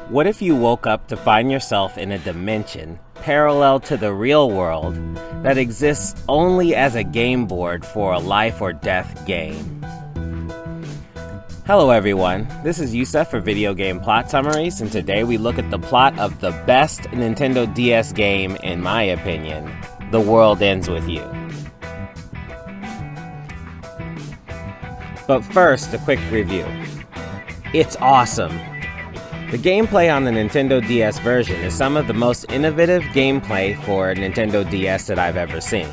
What if you woke up to find yourself in a dimension parallel to the real world that exists only as a game board for a life or death game? Hello everyone, this is Yusuf for Video Game Plot Summaries, and today we look at the plot of the best Nintendo DS game, in my opinion, The World Ends With You. But first, a quick review. It's awesome! The gameplay on the Nintendo DS version is some of the most innovative gameplay for Nintendo DS that I've ever seen.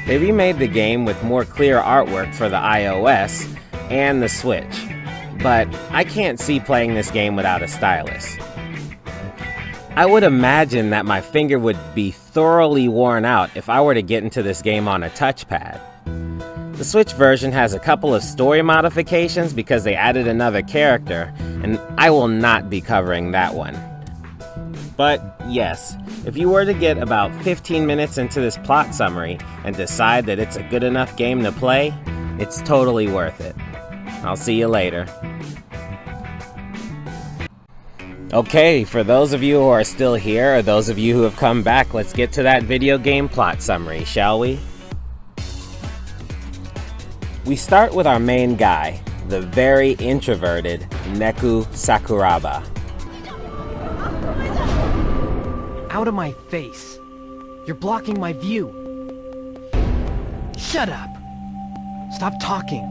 They remade the game with more clear artwork for the iOS and the Switch, but I can't see playing this game without a stylus. I would imagine that my finger would be thoroughly worn out if I were to get into this game on a touchpad. The Switch version has a couple of story modifications because they added another character, and I will not be covering that one. But yes, if you were to get about 15 minutes into this plot summary and decide that it's a good enough game to play, it's totally worth it. I'll see you later. Okay, for those of you who are still here, or those of you who have come back, let's get to that video game plot summary, shall we? We start with our main guy, the very introverted Neku Sakuraba. Out of my face! You're blocking my view! Shut up! Stop talking!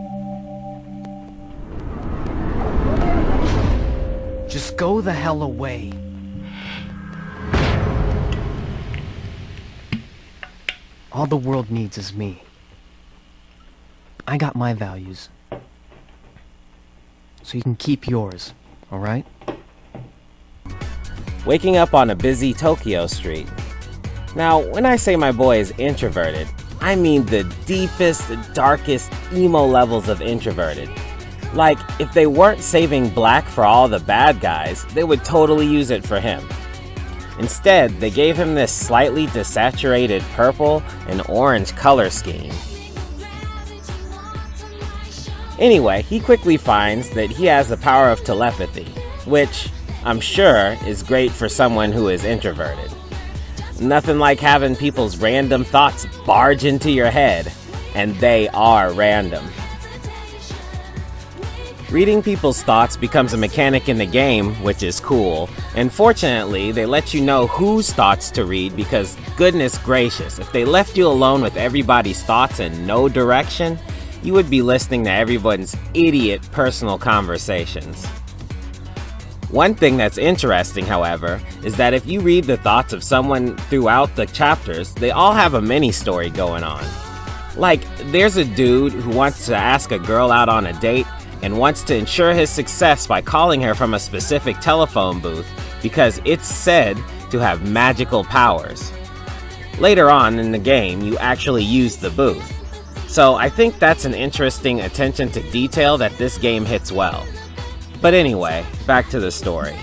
Just go the hell away! All the world needs is me. I got my values. So you can keep yours, alright? Waking up on a busy Tokyo street. Now, when I say my boy is introverted, I mean the deepest, darkest, emo levels of introverted. Like, if they weren't saving black for all the bad guys, they would totally use it for him. Instead, they gave him this slightly desaturated purple and orange color scheme. Anyway, he quickly finds that he has the power of telepathy, which, I'm sure, is great for someone who is introverted. Nothing like having people's random thoughts barge into your head, and they are random. Reading people's thoughts becomes a mechanic in the game, which is cool, and fortunately, they let you know whose thoughts to read because, goodness gracious, if they left you alone with everybody's thoughts and no direction, you would be listening to everyone's idiot personal conversations. One thing that's interesting, however, is that if you read the thoughts of someone throughout the chapters, they all have a mini-story going on. Like, there's a dude who wants to ask a girl out on a date and wants to ensure his success by calling her from a specific telephone booth because it's said to have magical powers. Later on in the game, you actually use the booth. So I think that's an interesting attention to detail that this game hits well. But anyway, back to the story.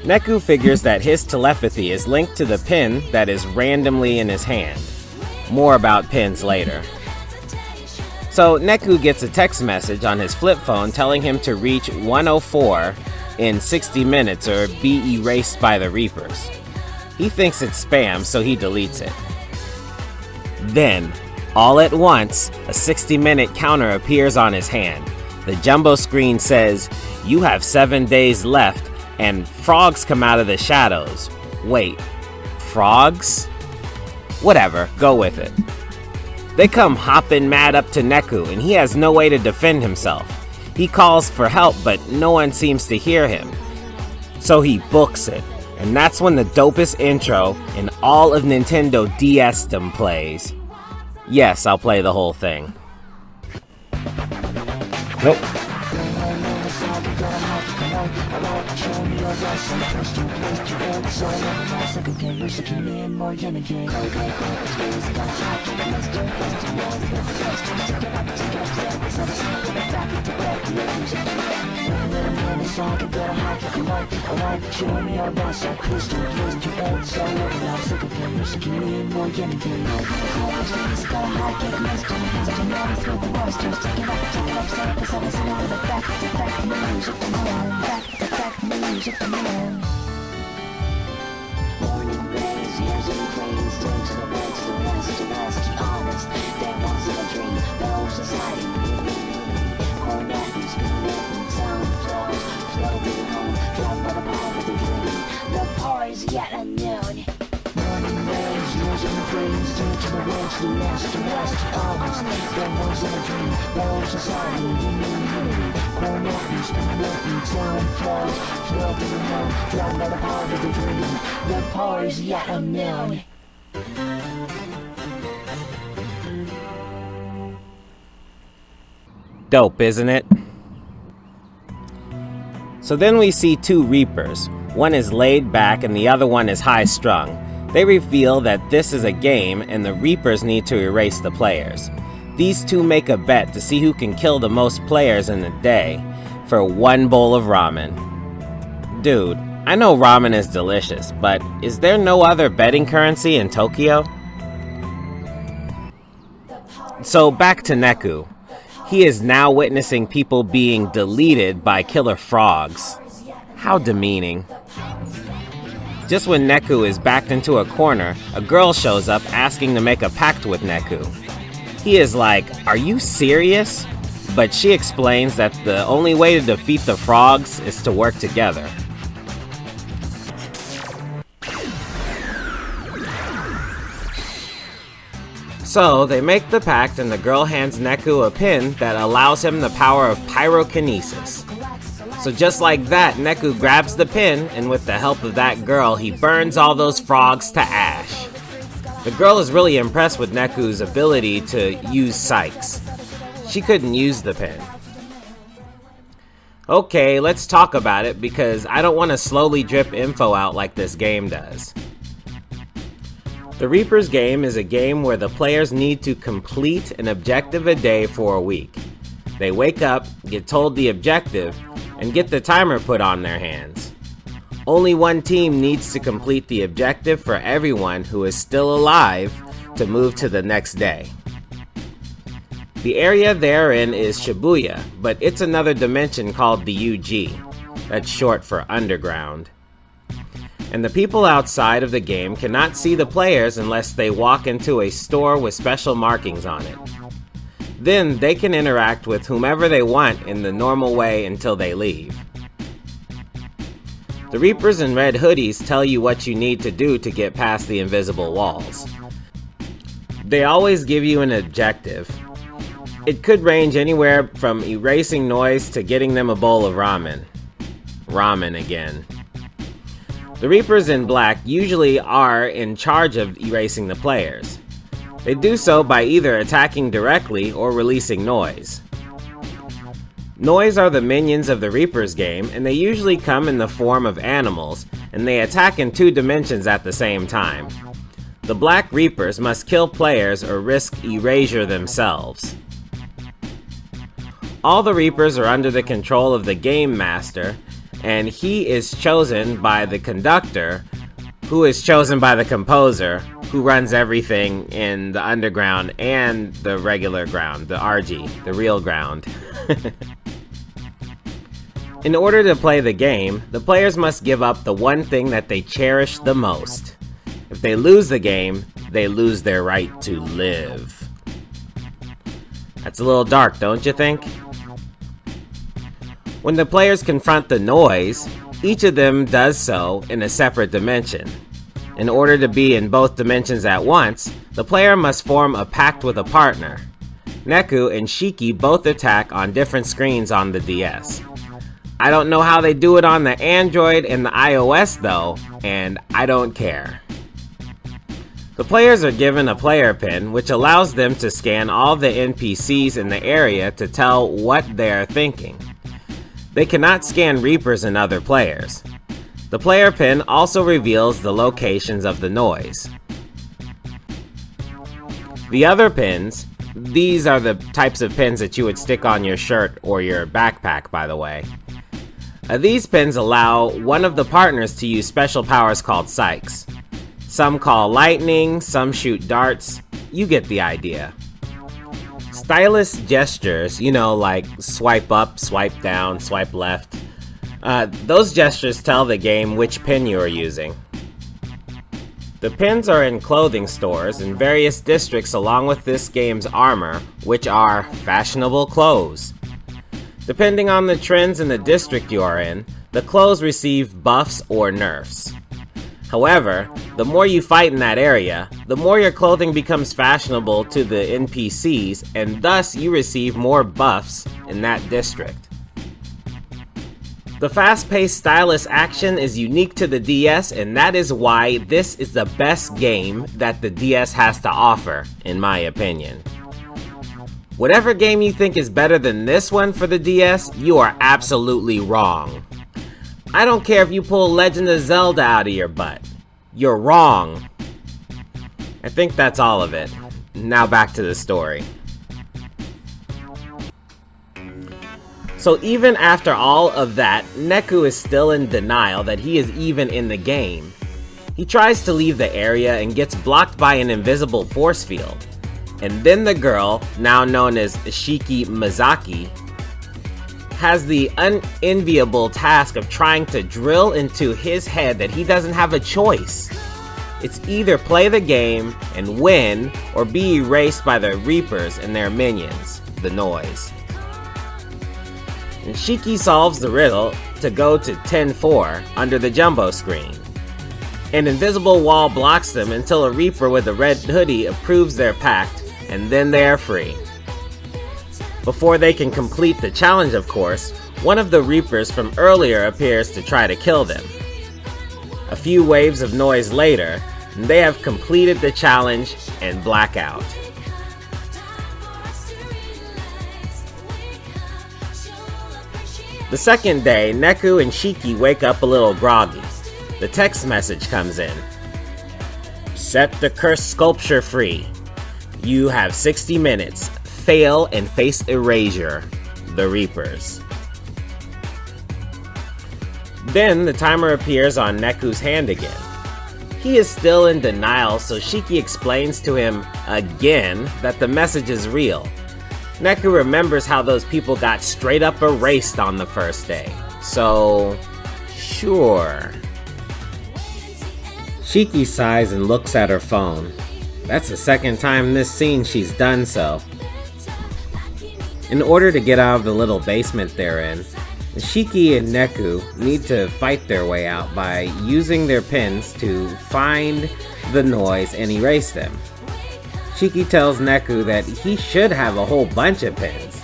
Neku figures that his telepathy is linked to the pin that is randomly in his hand. More about pins later. So Neku gets a text message on his flip phone telling him to reach 104 in 60 minutes or be erased by the Reapers. He thinks it's spam, so he deletes it. Then, all at once, a 60-minute counter appears on his hand. The jumbo screen says, "You have 7 days left," and frogs come out of the shadows. Wait, frogs? Whatever, go with it. They come hopping mad up to Neku, and he has no way to defend himself. He calls for help, but no one seems to hear him. So he books it, and that's when the dopest intro in all of Nintendo DS-dom plays. Yes, I'll play the whole thing. Nope. news of the man. Morning rays, years and cranes, turn to the west, to west, to west, honest. There wasn't a dream, no society, cornet, spinning, sound flows, slowly home, drowned by the power of the dream. The power is yet unknown. Morning rays, years and cranes, turn to the west, to west, to west, honest. There wasn't a dream, no society, cornet, spinning, sound flows, slowly home, drowned by the power of the dream. The power is yet unknown. Dope, isn't it? So then we see two Reapers. One is laid back and the other one is high-strung. They reveal that this is a game and the Reapers need to erase the players. These two make a bet to see who can kill the most players in a day for one bowl of ramen. Dude, I know ramen is delicious, but is there no other betting currency in Tokyo? So back to Neku. He is now witnessing people being deleted by killer frogs. How demeaning. Just when Neku is backed into a corner, a girl shows up asking to make a pact with Neku. He is like, "Are you serious?" But she explains that the only way to defeat the frogs is to work together. So they make the pact and the girl hands Neku a pin that allows him the power of pyrokinesis. So just like that, Neku grabs the pin and with the help of that girl, he burns all those frogs to ash. The girl is really impressed with Neku's ability to use psychs. She couldn't use the pin. Okay, let's talk about it because I don't want to slowly drip info out like this game does. The Reaper's game is a game where the players need to complete an objective a day for a week. They wake up, get told the objective, and get the timer put on their hands. Only one team needs to complete the objective for everyone who is still alive to move to the next day. The area they're in is Shibuya, but it's another dimension called the UG. That's short for underground. And the people outside of the game cannot see the players unless they walk into a store with special markings on it. Then they can interact with whomever they want in the normal way until they leave. The Reapers in red hoodies tell you what you need to do to get past the invisible walls. They always give you an objective. It could range anywhere from erasing noise to getting them a bowl of ramen. Ramen again. The Reapers in black usually are in charge of erasing the players. They do so by either attacking directly or releasing noise. Noise are the minions of the Reaper's game, and they usually come in the form of animals, and they attack in two dimensions at the same time. The Black Reapers must kill players or risk erasure themselves. All the Reapers are under the control of the Game Master, and he is chosen by the conductor, who is chosen by the composer, who runs everything in the underground and the regular ground, the RG, the real ground. In order to play the game, the players must give up the one thing that they cherish the most. If they lose the game, they lose their right to live. That's a little dark, don't you think? When the players confront the noise, each of them does so in a separate dimension. In order to be in both dimensions at once, the player must form a pact with a partner. Neku and Shiki both attack on different screens on the DS. I don't know how they do it on the Android and the iOS though, and I don't care. The players are given a player pin, which allows them to scan all the NPCs in the area to tell what they are thinking. They cannot scan Reapers and other players. The player pin also reveals the locations of the noise. The other pins, these are the types of pins that you would stick on your shirt or your backpack, by the way. These pins allow one of the partners to use special powers called psychs. Some call lightning, some shoot darts. You get the idea. Stylus gestures, like swipe up, swipe down, swipe left, Those gestures tell the game which pin you are using. The pins are in clothing stores in various districts along with this game's armor, which are fashionable clothes. Depending on the trends in the district you are in, the clothes receive buffs or nerfs. However, the more you fight in that area, the more your clothing becomes fashionable to the NPCs, and thus you receive more buffs in that district. The fast-paced stylus action is unique to the DS, and that is why this is the best game that the DS has to offer, in my opinion. Whatever game you think is better than this one for the DS, you are absolutely wrong. I don't care if you pull Legend of Zelda out of your butt. You're wrong. I think that's all of it. Now back to the story. So even after all of that, Neku is still in denial that he is even in the game. He tries to leave the area and gets blocked by an invisible force field. And then the girl, now known as Shiki Mizaki, has the unenviable task of trying to drill into his head that he doesn't have a choice. It's either play the game and win, or be erased by the Reapers and their minions, the Noise. And Shiki solves the riddle to go to 10-4 under the jumbo screen. An invisible wall blocks them until a Reaper with a red hoodie approves their pact, and then they are free. Before they can complete the challenge, of course, one of the Reapers from earlier appears to try to kill them. A few waves of noise later, they have completed the challenge and black out. The second day, Neku and Shiki wake up a little groggy. The text message comes in. Set the cursed sculpture free. You have 60 minutes. Fail and face erasure. The Reapers. Then the timer appears on Neku's hand again. He is still in denial, so Shiki explains to him again that the message is real. Neku remembers how those people got straight up erased on the first day. So, sure. Shiki sighs and looks at her phone. That's the second time this scene she's done so. In order to get out of the little basement they're in, Shiki and Neku need to fight their way out by using their pins to find the noise and erase them. Shiki tells Neku that he should have a whole bunch of pins.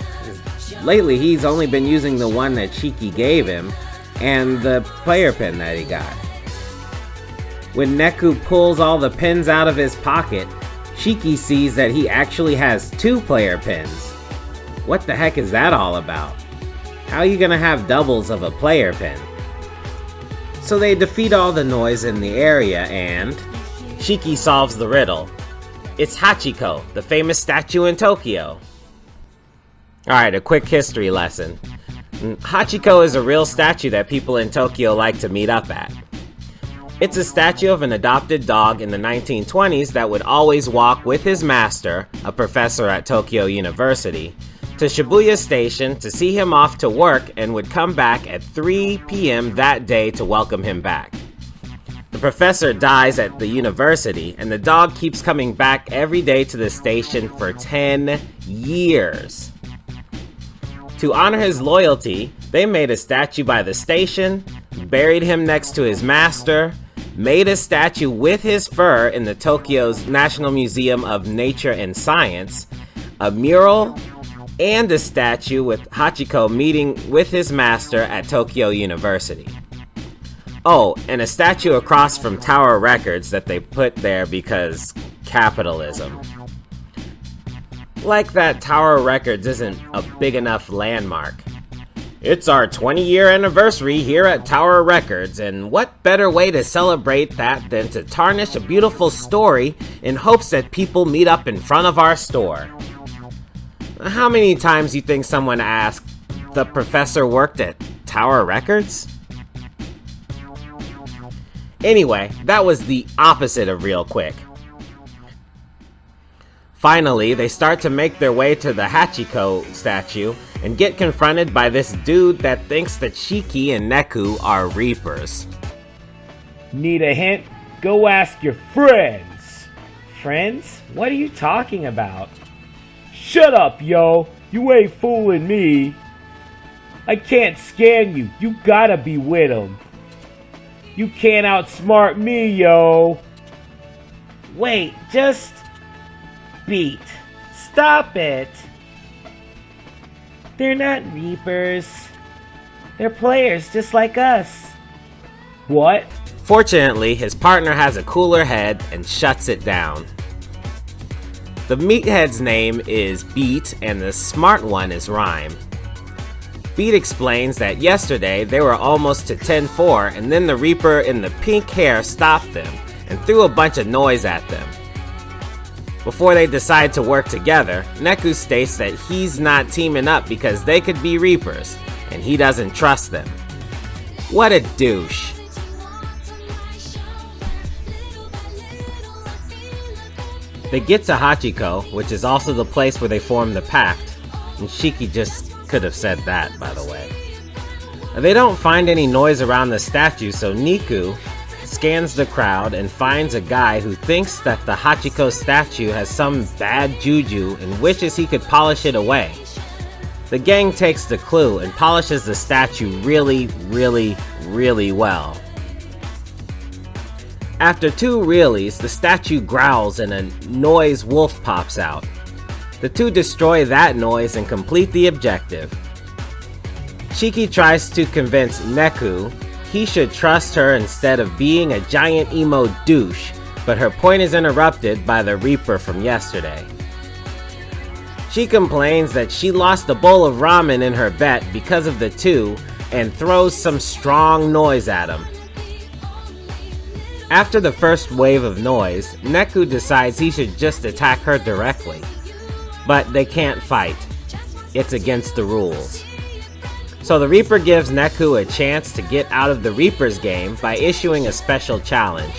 Lately he's only been using the one that Shiki gave him and the player pin that he got. When Neku pulls all the pins out of his pocket, Shiki sees that he actually has 2 player pins. What the heck is that all about? How are you gonna have doubles of a player pin? So they defeat all the noise in the area and Shiki solves the riddle. It's Hachiko, the famous statue in Tokyo. Alright, a quick history lesson. Hachiko is a real statue that people in Tokyo like to meet up at. It's a statue of an adopted dog in the 1920s that would always walk with his master, a professor at Tokyo University, to Shibuya Station to see him off to work and would come back at 3 p.m. that day to welcome him back. The professor dies at the university, and the dog keeps coming back every day to the station for 10 years. To honor his loyalty, they made a statue by the station, buried him next to his master, made a statue with his fur in the Tokyo's National Museum of Nature and Science, a mural, and a statue with Hachiko meeting with his master at Tokyo University. Oh, and a statue across from Tower Records that they put there because capitalism. Like that Tower Records isn't a big enough landmark. It's our 20-year anniversary here at Tower Records, and what better way to celebrate that than to tarnish a beautiful story in hopes that people meet up in front of our store. How many times you think someone asked, the professor worked at Tower Records? Anyway, that was the opposite of real quick. Finally, they start to make their way to the Hachiko statue, and get confronted by this dude that thinks that Shiki and Neku are Reapers. Need a hint? Go ask your friends. Friends? What are you talking about? Shut up, yo. You ain't fooling me. I can't scan you. You gotta be with him. You can't outsmart me, yo. Wait, just... Beat. Stop it. They're not Reapers. They're players just like us. What? Fortunately, his partner has a cooler head and shuts it down. The meathead's name is Beat and the smart one is Rhyme. Beat explains that yesterday they were almost to 10-4 and then the Reaper in the pink hair stopped them and threw a bunch of noise at them. Before they decide to work together, Neku states that he's not teaming up because they could be Reapers and he doesn't trust them. What a douche. They get to Hachiko, which is also the place where they form the pact, and Shiki just could have said that, by the way. They don't find any noise around the statue, so Niku scans the crowd and finds a guy who thinks that the Hachiko statue has some bad juju and wishes he could polish it away. The gang takes the clue and polishes the statue really, really, really well. After 2 realies, the statue growls and a noise wolf pops out. The two destroy that noise and complete the objective. Shiki tries to convince Neku he should trust her instead of being a giant emo douche, but her point is interrupted by the Reaper from yesterday. She complains that she lost a bowl of ramen in her bet because of the two and throws some strong noise at him. After the first wave of noise, Neku decides he should just attack her directly. But they can't fight. It's against the rules. So the Reaper gives Neku a chance to get out of the Reaper's game by issuing a special challenge.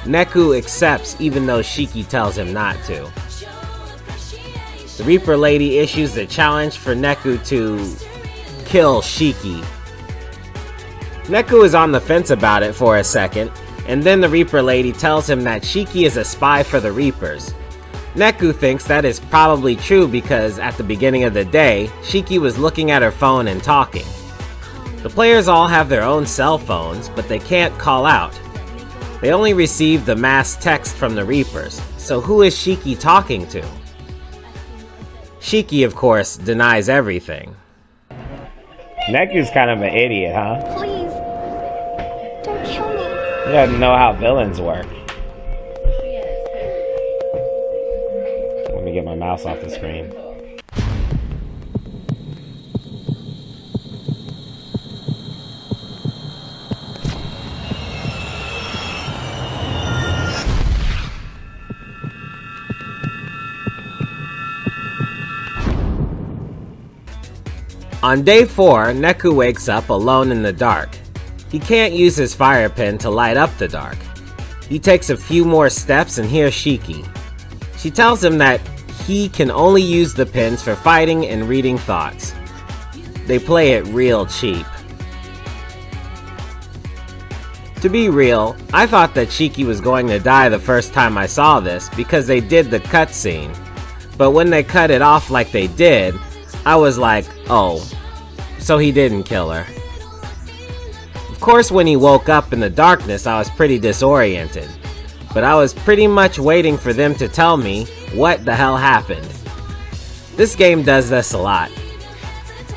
Neku accepts even though Shiki tells him not to. The Reaper lady issues the challenge for Neku to kill Shiki. Neku is on the fence about it for a second, and then the Reaper lady tells him that Shiki is a spy for the Reapers. Neku thinks that is probably true because at the beginning of the day, Shiki was looking at her phone and talking. The players all have their own cell phones, but they can't call out. They only receive the mass text from the Reapers, so who is Shiki talking to? Shiki, of course, denies everything. Neku's kind of an idiot, huh? Please, don't kill me. He doesn't know how villains work. Let me get my mouse off the screen. On day 4, Neku wakes up alone in the dark. He can't use his fire pin to light up the dark. He takes a few more steps and hears Shiki. She tells him that he can only use the pins for fighting and reading thoughts. They play it real cheap. To be real, I thought that Shiki was going to die the first time I saw this because they did the cutscene. But when they cut it off like they did, I was like, oh, so he didn't kill her. Of course, when he woke up in the darkness, I was pretty disoriented. But I was pretty much waiting for them to tell me what the hell happened. This game does this a lot.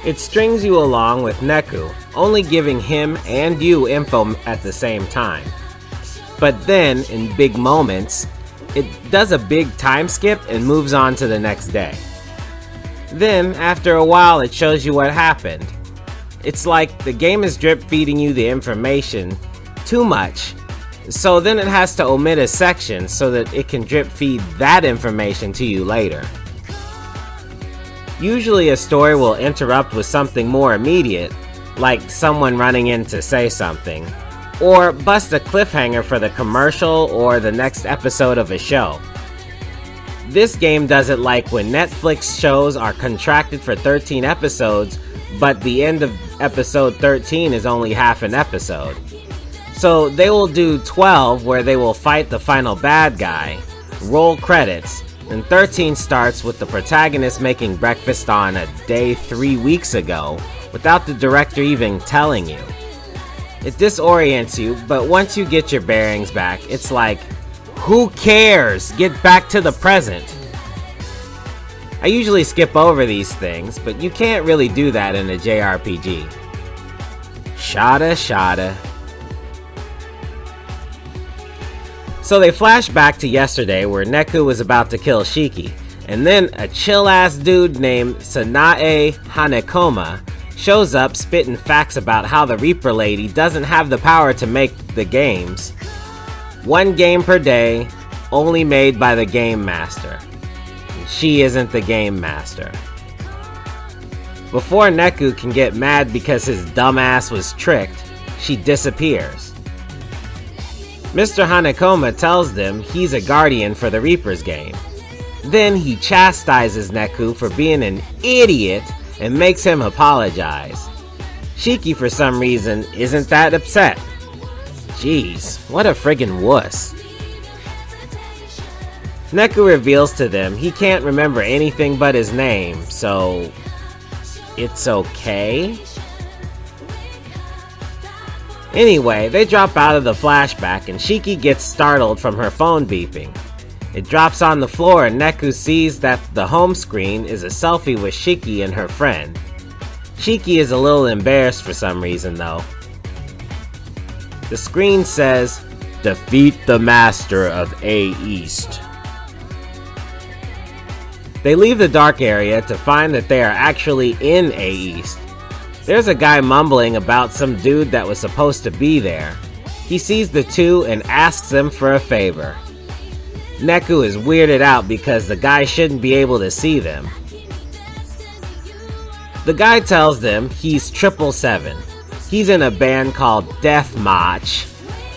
It strings you along with Neku, only giving him and you info at the same time. But then, in big moments, it does a big time skip and moves on to the next day. Then, after a while, it shows you what happened. It's like the game is drip feeding you the information too much, so then it has to omit a section so that it can drip feed that information to you later. Usually a story will interrupt with something more immediate, like someone running in to say something, or bust a cliffhanger for the commercial or the next episode of a show. this game does it like when Netflix shows are contracted for 13 episodes, but the end of episode 13 is only half an episode. So they will do 12 where they will fight the final bad guy, roll credits, and 13 starts with the protagonist making breakfast on a day 3 weeks ago without the director even telling you. It disorients you, but once you get your bearings back, it's like, who cares? Get back to the present. I usually skip over these things, but you can't really do that in a JRPG. Shada. So they flash back to yesterday where Neku was about to kill Shiki, and then a chill-ass dude named Sanae Hanekoma shows up spitting facts about how the Reaper Lady doesn't have the power to make the games. 1 game per day, only made by the Game Master. And she isn't the Game Master. Before Neku can get mad because his dumbass was tricked, she disappears. Mr. Hanekoma tells them he's a guardian for the Reaper's game. Then he chastises Neku for being an idiot and makes him apologize. Shiki, for some reason, isn't that upset. Jeez, what a friggin' wuss. Neku reveals to them he can't remember anything but his name, so it's okay? Anyway, they drop out of the flashback and Shiki gets startled from her phone beeping. It drops on the floor and Neku sees that the home screen is a selfie with Shiki and her friend. Shiki is a little embarrassed for some reason though. The screen says, "Defeat the master of A East." They leave the dark area to find that they are actually in A East. There's a guy mumbling about some dude that was supposed to be there. He sees the two and asks them for a favor. Neku is weirded out because the guy shouldn't be able to see them. The guy tells them he's 777. He's in a band called Deathmatch,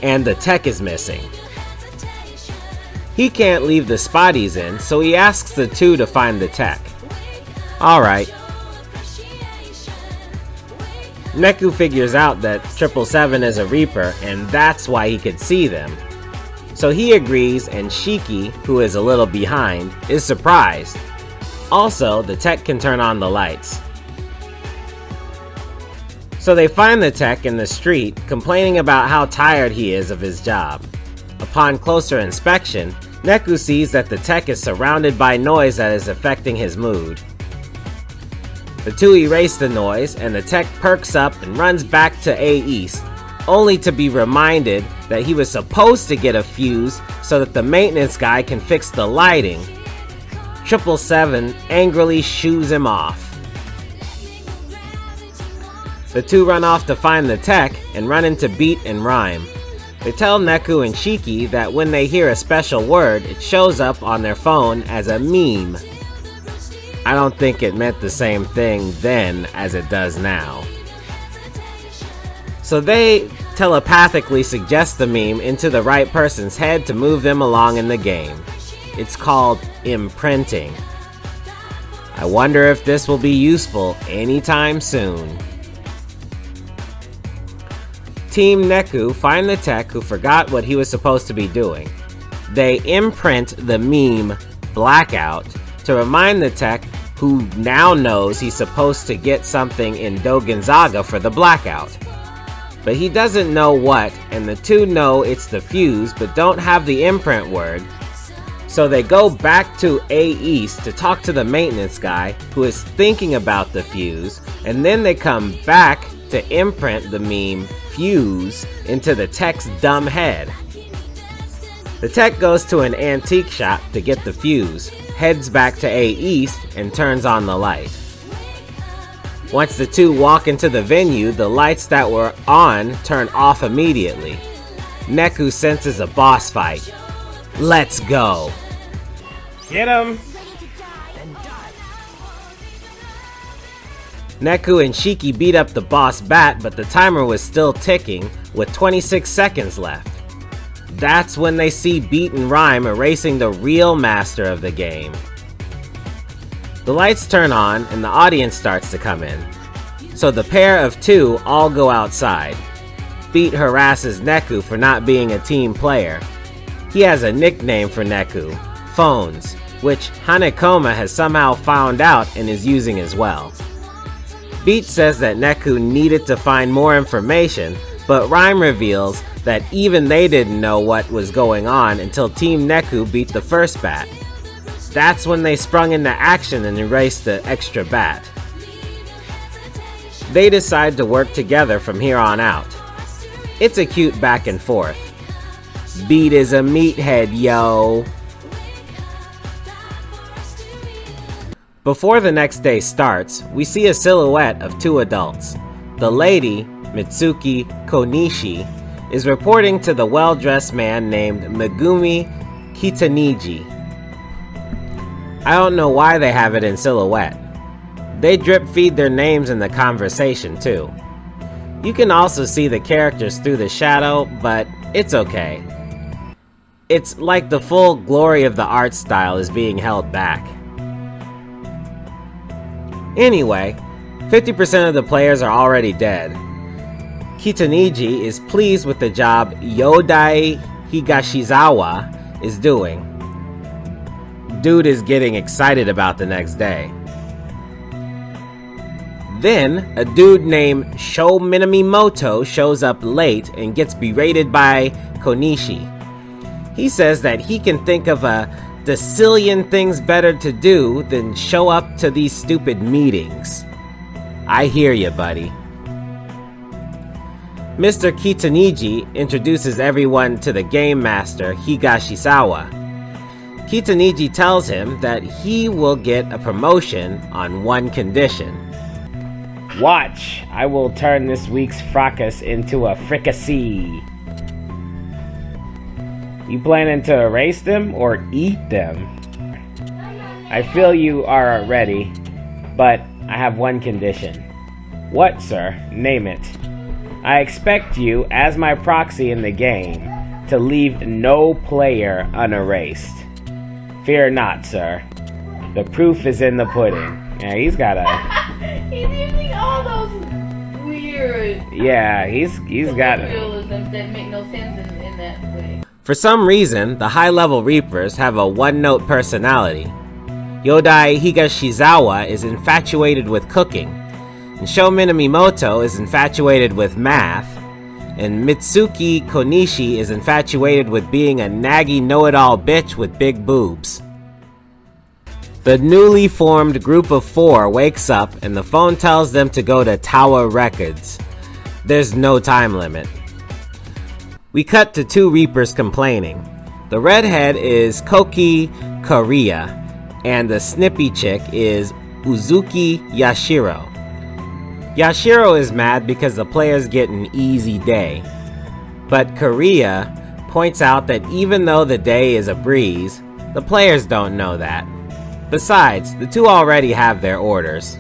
and the tech is missing. He can't leave the spot he's in, so he asks the two to find the tech. Alright. Neku figures out that 777 is a Reaper, and that's why he could see them. So he agrees, and Shiki, who is a little behind, is surprised. Also, the tech can turn on the lights. So they find the tech in the street, complaining about how tired he is of his job. Upon closer inspection, Neku sees that the tech is surrounded by noise that is affecting his mood. The two erase the noise, and the tech perks up and runs back to A East, only to be reminded that he was supposed to get a fuse so that the maintenance guy can fix the lighting. 777 angrily shoos him off. The two run off to find the tech and run into Beat and Rhyme. They tell Neku and Shiki that when they hear a special word, it shows up on their phone as a meme. I don't think it meant the same thing then as it does now. So they telepathically suggest the meme into the right person's head to move them along in the game. It's called imprinting. I wonder if this will be useful anytime soon. Team Neku find the tech who forgot what he was supposed to be doing. They imprint the meme Blackout to remind the tech, who now knows he's supposed to get something in Dogenzaga for the blackout. But he doesn't know what, and the two know it's the fuse but don't have the imprint word. So they go back to A East to talk to the maintenance guy who is thinking about the fuse, and then they come back to imprint the meme fuse into the tech's dumb head. The tech goes to an antique shop to get the fuse, heads back to A East, and turns on the light. Once the two walk into the venue, the lights that were on turn off immediately. Neku senses a boss fight. Let's go. Get him! Neku and Shiki beat up the boss Bat, but the timer was still ticking with 26 seconds left. That's when they see Beat and Rhyme erasing the real master of the game. The lights turn on and the audience starts to come in. So the pair of two all go outside. Beat harasses Neku for not being a team player. He has a nickname for Neku, Phones, which Hanekoma has somehow found out and is using as well. Beat says that Neku needed to find more information, but Rhyme reveals that even they didn't know what was going on until Team Neku beat the first bat. That's when they sprung into action and erased the extra bat. They decide to work together from here on out. It's a cute back and forth. Beat is a meathead, yo. Before the next day starts, we see a silhouette of two adults. The lady, Mitsuki Konishi, is reporting to the well-dressed man named Megumi Kitaniji. I don't know why they have it in silhouette. They drip feed their names in the conversation too. You can also see the characters through the shadow, but it's okay. It's like the full glory of the art style is being held back. Anyway, 50% of the players are already dead. Kitaniji is pleased with the job Yodai Higashizawa is doing. Dude is getting excited about the next day. Then, a dude named Sho Minamimoto shows up late and gets berated by Konishi. He says that he can think of a decillion things better to do than show up to these stupid meetings. I hear ya, buddy. Mr. Kitaniji introduces everyone to the Game Master, Higashizawa. Kitaniji tells him that he will get a promotion on one condition. Watch, I will turn this week's fracas into a fricassee. You planning to erase them or eat them? I feel you are ready, but I have one condition. What, sir? Name it. I expect you, as my proxy in the game, to leave no player unerased. Fear not, sir. The proof is in the pudding. Yeah, he's got a... He's using all those weird... Yeah, he's got it. Realisms that make no sense in that way. For some reason, the high-level Reapers have a one-note personality. Yodai Higashizawa is infatuated with cooking, and Sho Minamimoto is infatuated with math, and Mitsuki Konishi is infatuated with being a naggy know-it-all bitch with big boobs. The newly formed group of four wakes up and the phone tells them to go to Tower Records. There's no time limit. We cut to two Reapers complaining. The redhead is Koki Korea, and the snippy chick is Uzuki Yashiro. Yashiro is mad because the players get an easy day. But Korea points out that even though the day is a breeze, the players don't know that. Besides, the two already have their orders.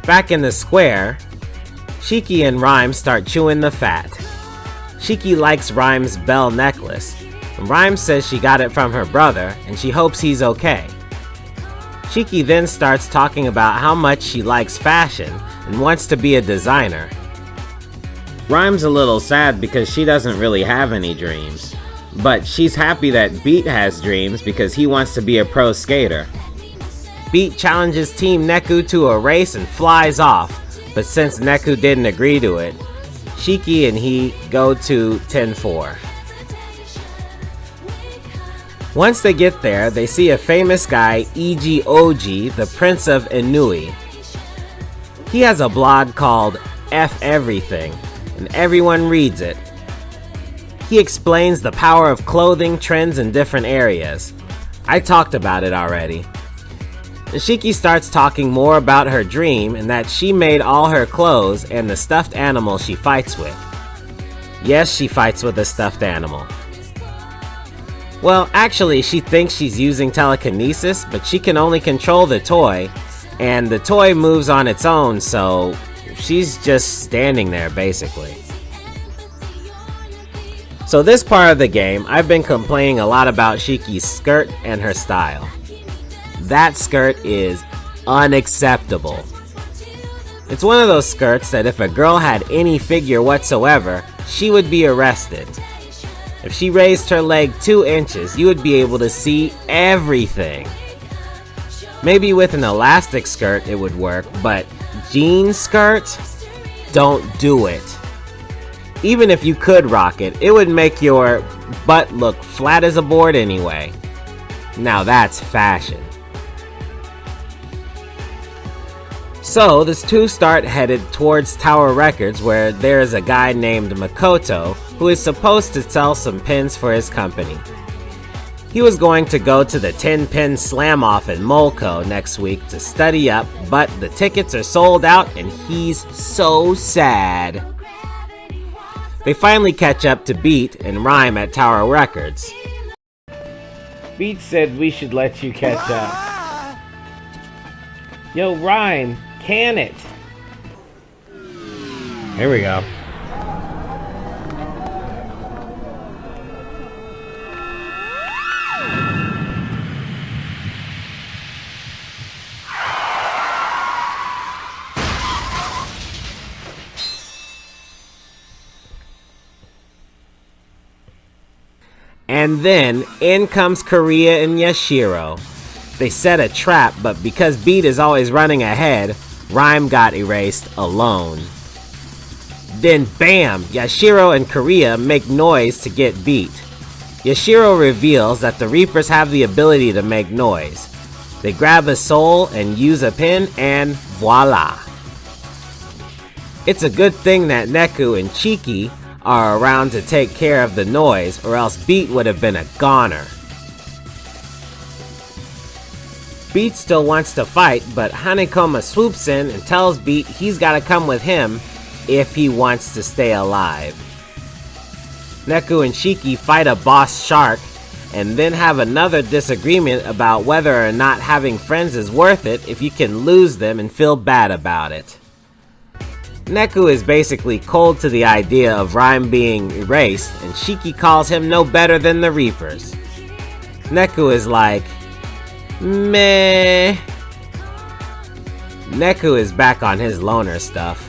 Back in the square, Shiki and Rhyme start chewing the fat. Shiki likes Rhyme's bell necklace, and Rhyme says she got it from her brother and she hopes he's okay. Shiki then starts talking about how much she likes fashion and wants to be a designer. Rhyme's a little sad because she doesn't really have any dreams, but she's happy that Beat has dreams because he wants to be a pro skater. Beat challenges Team Neku to a race and flies off, but since Neku didn't agree to it, Shiki and he go to 10-4. Once they get there, they see a famous guy, Iji Oji, the Prince of Inui. He has a blog called F Everything, and everyone reads it. He explains the power of clothing trends in different areas. I talked about it already. Shiki starts talking more about her dream and that she made all her clothes and the stuffed animal she fights with. Yes, she fights with a stuffed animal. Well, actually, she thinks she's using telekinesis, but she can only control the toy, and the toy moves on its own, so she's just standing there, basically. So this part of the game, I've been complaining a lot about Shiki's skirt and her style. That skirt is unacceptable. It's one of those skirts that if a girl had any figure whatsoever, she would be arrested. If she raised her leg 2 inches, you would be able to see everything. Maybe with an elastic skirt it would work, but jean skirt? Don't do it. Even if you could rock it, it would make your butt look flat as a board anyway. Now that's fashion. So the two start headed towards Tower Records, where there is a guy named Makoto who is supposed to sell some pins for his company. He was going to go to the 10-pin slam-off in Molko next week to study up, but the tickets are sold out and he's so sad. They finally catch up to Beat and Rhyme at Tower Records. Beat said we should let you catch up. Yo, Rhyme, can it? Here we go. And then, in comes Korea and Yashiro. They set a trap, but because Beat is always running ahead, Rhyme got erased alone. Then bam! Yashiro and Korea make noise to get Beat. Yashiro reveals that the Reapers have the ability to make noise. They grab a soul and use a pin, and voila! It's a good thing that Neku and Chiki are around to take care of the noise, or else Beat would have been a goner. Beat still wants to fight, but Hanekoma swoops in and tells Beat he's gotta come with him if he wants to stay alive. Neku and Shiki fight a boss shark, and then have another disagreement about whether or not having friends is worth it if you can lose them and feel bad about it. Neku is basically cold to the idea of Rhyme being erased, and Shiki calls him no better than the Reapers. Neku is like, meh. Neku is back on his loner stuff.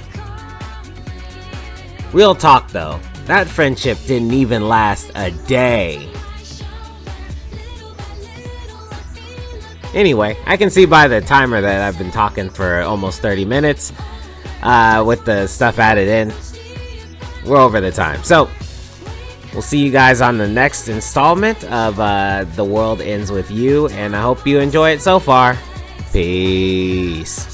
Real talk though, that friendship didn't even last a day. Anyway, I can see by the timer that I've been talking for almost 30 minutes. With the stuff added in, we're over the time. So, we'll see you guys on the next installment of The World Ends With You, and I hope you enjoy it so far. Peace.